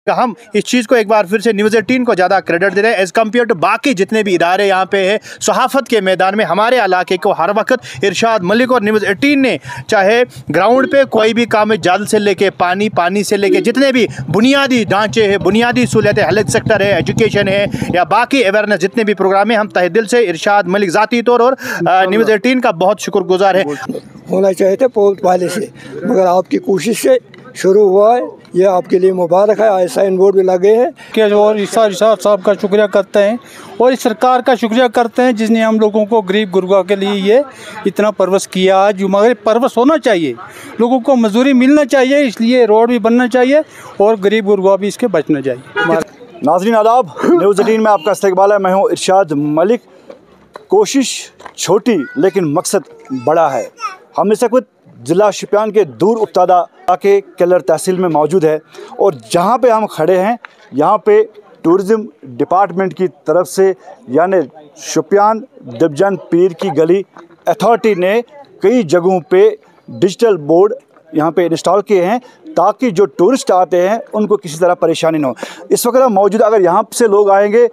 हम इस चीज़ को एक बार फिर से न्यूज़ 18 को ज़्यादा क्रेडिट दे रहे हैं एज़ कम्पेयर टू बाकी जितने भी इदारे यहाँ पे है सहाफ़त के मैदान में। हमारे इलाके को हर वक्त इरशाद मलिक और न्यूज़ 18 ने चाहे ग्राउंड पे कोई भी काम है, जल से लेके पानी से लेके जितने भी बुनियादी ढांचे हैं, बुनियादी सहूलियतें, हेल्थ सेक्टर है, एजुकेशन है या बाकी अवेयरनेस जितने भी प्रोग्राम हैं, हम तहे दिल से इरशाद मलिक ज़ाती तौर और न्यूज़ 18 का बहुत शुक्रगुजार है। होना चाहिए था पहले से, मगर आपकी कोशिश से शुरू हुआ है, ये आपके लिए मुबारक है। आज साइन बोर्ड भी लगे हैं कि और इरशाद साहब का शुक्रिया करते हैं और इस सरकार का शुक्रिया करते हैं जिसने हम लोगों को गरीब गुरबा के लिए ये इतना परवस किया। आज मगर परवस होना चाहिए, लोगों को मजदूरी मिलना चाहिए, इसलिए रोड भी बनना चाहिए और गरीब गुरबा भी इसके बचना चाहिए। नाज़रीन आदाब, न्यूज़ 18 में आपका इस्तकबाल है। मैं हूँ इरशाद मलिक। कोशिश छोटी लेकिन मकसद बड़ा है। हम इस वक्त ज़िला शुपियान के दूर उफ्तादा के केलर तहसील में मौजूद है और जहाँ पे हम खड़े हैं यहाँ पे टूरिज़म डिपार्टमेंट की तरफ से यानी शुपियान दिबजन पीर की गली अथॉरिटी ने कई जगहों पे डिजिटल बोर्ड यहाँ पे इंस्टॉल किए हैं ताकि जो टूरिस्ट आते हैं उनको किसी तरह परेशानी न हो। इस वक्त हम मौजूद, अगर यहाँ से लोग आएंगे,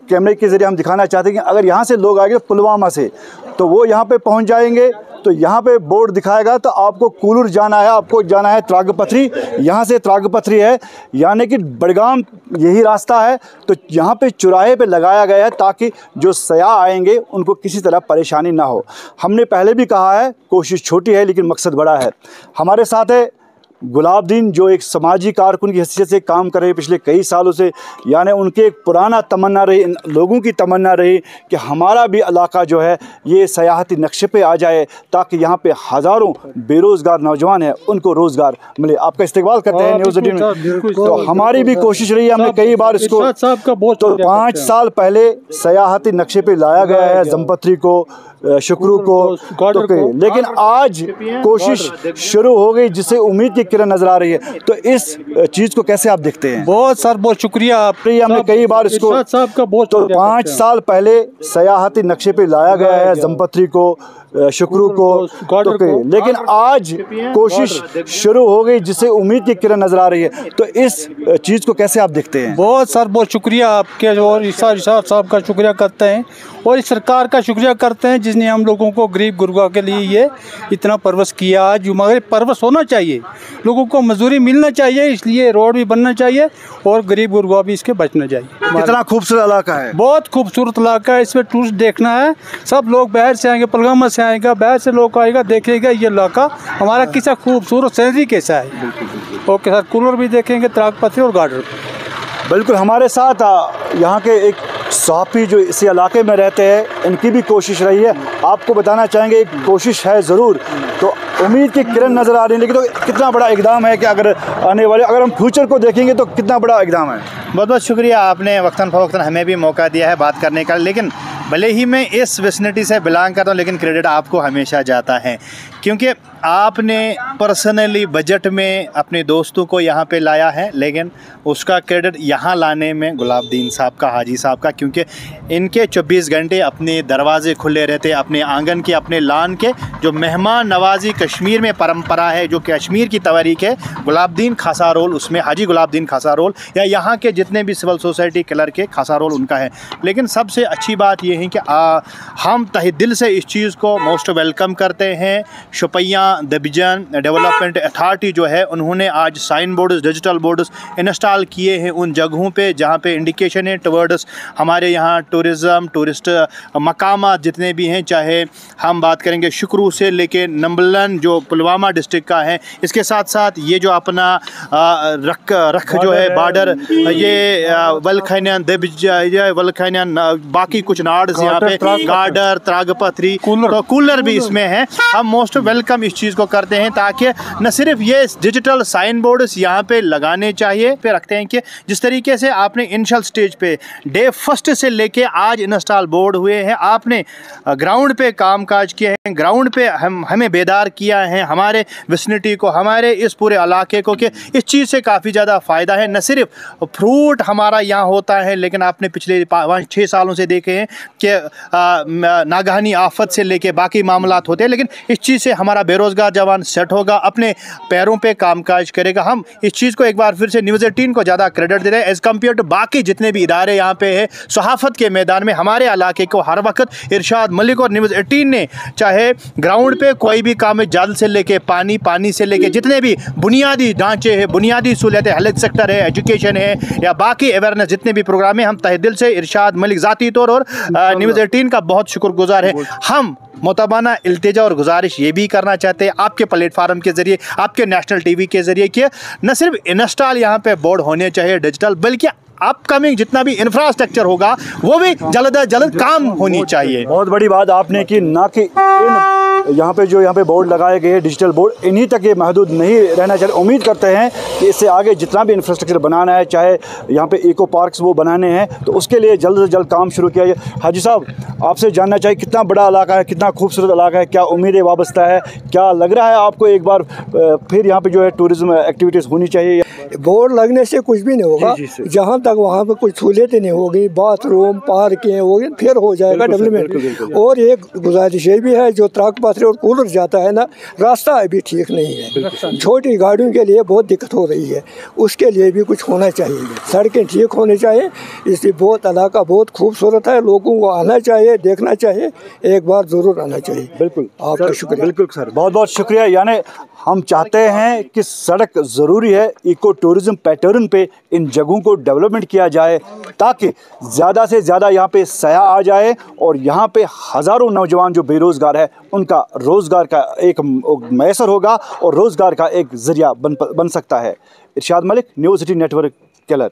कैमरे के ज़रिए हम दिखाना चाहते हैं कि अगर यहाँ से लोग आएंगे पुलवामा से तो वो यहाँ पे पहुँच जाएंगे तो यहाँ पे बोर्ड दिखाएगा तो आपको कूलूर जाना है, आपको जाना है त्रागपथरी, यहाँ से त्रागपथरी है यानी कि बड़गाम यही रास्ता है। तो यहाँ पे चौराहे पे लगाया गया है ताकि जो सयाह आएंगे उनको किसी तरह परेशानी ना हो। हमने पहले भी कहा है कोशिश छोटी है लेकिन मकसद बड़ा है। हमारे साथ है गुलाबदीन जो एक समाजी कारकुन की हैसियत से काम कर रहे हैं पिछले कई सालों से, यानी उनके एक पुराना तमन्ना रही, लोगों की तमन्ना रही कि हमारा भी इलाका जो है ये सयाहती नक्शे पे आ जाए ताकि यहाँ पे हज़ारों बेरोज़गार नौजवान हैं उनको रोज़गार मिले। आपका इस्तकबाल करते हैं न्यूज़ 18 में। तो हमारी भी कोशिश रही है, हमने कई बार इसको तो 5 साल पहले सयाहती नक्शे पर लाया गया है जमपत्री को, शुक्रू को, तो लेकिन आज कोशिश शुरू हो गई जिससे उम्मीद की किरण नजर आ रही है। तो इस चीज़ को कैसे आप देखते हैं? बहुत शुक्रिया आप। हमने कई बार इसको तो 5 साल पहले सयाहती नक्शे पे लाया गया है जमपत्री को, शुक्रू को, तो लेकिन आज कोशिश शुरू हो गई जिससे उम्मीद की किरण नजर आ रही है। तो इस चीज़ को कैसे आप देखते हैं? बहुत शुक्रिया आपके और इरशाद साहब का शुक्रिया करते हैं और इस सरकार का शुक्रिया करते हैं जिसने हम लोगों को गरीब गुरबा के लिए ये इतना परवस किया। आज मगर परवस होना चाहिए, लोगों को मजदूरी मिलना चाहिए, इसलिए रोड भी बनना चाहिए और गरीब गुरबा भी इसके बचना चाहिए। कितना खूबसूरत इलाका है, बहुत खूबसूरत इलाका है। इसमें टूरिस्ट देखना है, सब लोग बाहर से आएंगे, पलगामा से आएगा, बाहर से लोग आएगा, देखेगा ये इलाका हमारा कैसा खूबसूरत सीनरी कैसा है। ओके सर, कूलर भी देखेंगे, त्रागपथरी और गार्डन। बिल्कुल हमारे साथ यहाँ के एक सहाफ़ी जो इसी इलाके में रहते हैं, इनकी भी कोशिश रही है। आपको बताना चाहेंगे एक कोशिश है ज़रूर, तो उम्मीद की किरण नज़र आ रही है। लेकिन तो कितना बड़ा इक़दाम है कि अगर आने वाले, अगर हम फ्यूचर को देखेंगे तो कितना बड़ा इक़दाम है। बहुत बहुत शुक्रिया, आपने वक्तन फ़वक्तन हमें भी मौका दिया है बात करने का। लेकिन भले ही मैं इस विसिनिटी से बिलोंग करता हूँ लेकिन क्रेडिट आपको हमेशा जाता है क्योंकि आपने पर्सनली बजट में अपने दोस्तों को यहाँ पे लाया है, लेकिन उसका क्रेडिट यहाँ लाने में गुलाबदीन साहब का, हाजी साहब का, क्योंकि इनके 24 घंटे अपने दरवाजे खुले रहते, अपने आंगन के, अपने लान के। जो मेहमान नवाजी कश्मीर में परंपरा है, जो कश्मीर की तवारीख है, गुलाबदीन खासा रोल उसमें, हाजी गुलाबदीन खासा रोल, या यहाँ के जितने भी सिविल सोसाइटी क्लर्क के खासा रोल उनका है। लेकिन सबसे अच्छी बात यह है कि हम तहे दिल से इस चीज़ को मोस्ट वेलकम करते हैं। शुपियाँ दिबजन डेवलपमेंट अथॉरिटी जो है उन्होंने आज sign boards, digital boards install किए हैं उन जगहों पे जहाँ पे इंडिकेशन है टवर्ड्स हमारे यहाँ टूरिज़म, टूरिस्ट मकामात जितने भी हैं, चाहे हम बात करेंगे शुक्रू से लेके नंबलन जो पुलवामा डिस्ट्रिक्ट का है, इसके साथ साथ ये जो अपना रख जो है बॉर्डर, ये वलखैनियन वलखैनियन बाकी कुछ नार्ड्स यहाँ पे गार्डर, त्रागपथरी, तो कूलर भी इसमें है। हम मोस्ट वेलकम इस चीज़ को करते हैं ताकि न सिर्फ ये डिजिटल साइन बोर्ड्स यहाँ पे लगाने चाहिए पे रखते हैं कि जिस तरीके से आपने इनिशियल स्टेज पे डे फर्स्ट से लेके आज इंस्टॉल बोर्ड हुए हैं, आपने ग्राउंड पे काम काज किए हैं, ग्राउंड पे हमें बेदार किया है, हमारे विसिनिटी को, हमारे इस पूरे इलाके को, कि इस चीज़ से काफ़ी ज़्यादा फ़ायदा है। न सिर्फ फ्रूट हमारा यहाँ होता है लेकिन आपने पिछले 5-6 सालों से देखे हैं कि नागहानी आफत से लेके बाकी मामलात होते हैं, लेकिन इस चीज़ से हमारा बेरोज़गार बेरोज़गार जवान सेट होगा, अपने पैरों पे कामकाज करेगा। हम इस चीज़ को एक बार फिर से न्यूज़ 18 को ज़्यादा क्रेडिट दे रहे हैं एज़ कम्पेयर टू बाकी जितने भी इदारे यहाँ पे है सहाफ़त के मैदान में। हमारे इलाके को हर वक्त इरशाद मलिक और न्यूज़ 18 ने चाहे ग्राउंड पे कोई भी काम है, जल से लेके पानी से लेके जितने भी बुनियादी ढांचे हैं, बुनियादी सहूलियत, हेल्थ सेक्टर है, एजुकेशन है या बाकी अवेयरनेस जितने भी प्रोग्राम है, हम तहे दिल से इरशाद मलिक ज़ाती तौर और न्यूज़ 18 का बहुत शुक्रगुजार है। हम मुतबाना इल्तिजा और गुजारिश ये भी करना चाहते हैं आपके प्लेटफार्म के ज़रिए, आपके नेशनल टीवी के ज़रिए कि न सिर्फ इंस्टॉल यहाँ पे बोर्ड होने चाहिए डिजिटल, बल्कि अपकमिंग जितना भी इंफ्रास्ट्रक्चर होगा वो भी जल्द अज जल्द काम होनी चाहिए। बहुत बड़ी बात आपने की, ना कि यहाँ पे बोर्ड लगाए गए डिजिटल बोर्ड इन्हीं तक ये महदूद नहीं रहना चाहिए। उम्मीद करते हैं कि इससे आगे जितना भी इंफ्रास्ट्रक्चर बनाना है, चाहे यहाँ पे इको पार्क्स वो बनाने हैं, तो उसके लिए जल्द से जल्द काम शुरू किया जाए। हाजी साहब, आपसे जानना चाहिए कितना बड़ा इलाका है, कितना खूबसूरत इलाका है, क्या उम्मीदें वाबस्ता है, क्या लग रहा है आपको एक बार फिर यहाँ पे जो है टूरिज्म एक्टिविटीज़ होनी चाहिए? बोर्ड लगने से कुछ भी नहीं होगा, जहाँ तक वहाँ पे कुछ सहूलियतें नहीं होगी, बाथरूम पार्कें होगी, फिर हो जाएगा डेवलपमेंट। और एक गुजारिश ये भी है, जो ट्रक पाथरे और कूलर जाता है ना, रास्ता अभी ठीक नहीं है, छोटी गाड़ियों के लिए बहुत दिक्कत हो रही है, उसके लिए भी कुछ होना चाहिए, सड़कें ठीक होनी चाहिए। इसलिए बहुत इलाका बहुत खूबसूरत है, लोगों को आना चाहिए, देखना चाहिए, एक बार ज़रूर आना चाहिए। बिल्कुल, आपका शुक्रिया। बिल्कुल सर, बहुत बहुत शुक्रिया। यानी हम चाहते हैं कि सड़क ज़रूरी है, इको टूरिज़म पैटर्न पे इन जगहों को डेवलपमेंट किया जाए ताकि ज़्यादा से ज़्यादा यहाँ पे सयाह आ जाए और यहाँ पे हज़ारों नौजवान जो बेरोज़गार है उनका रोज़गार का एक मैसर होगा और रोज़गार का एक ज़रिया बन सकता है। इरशाद मलिक, न्यूज़ 18 नेटवर्क, केलर।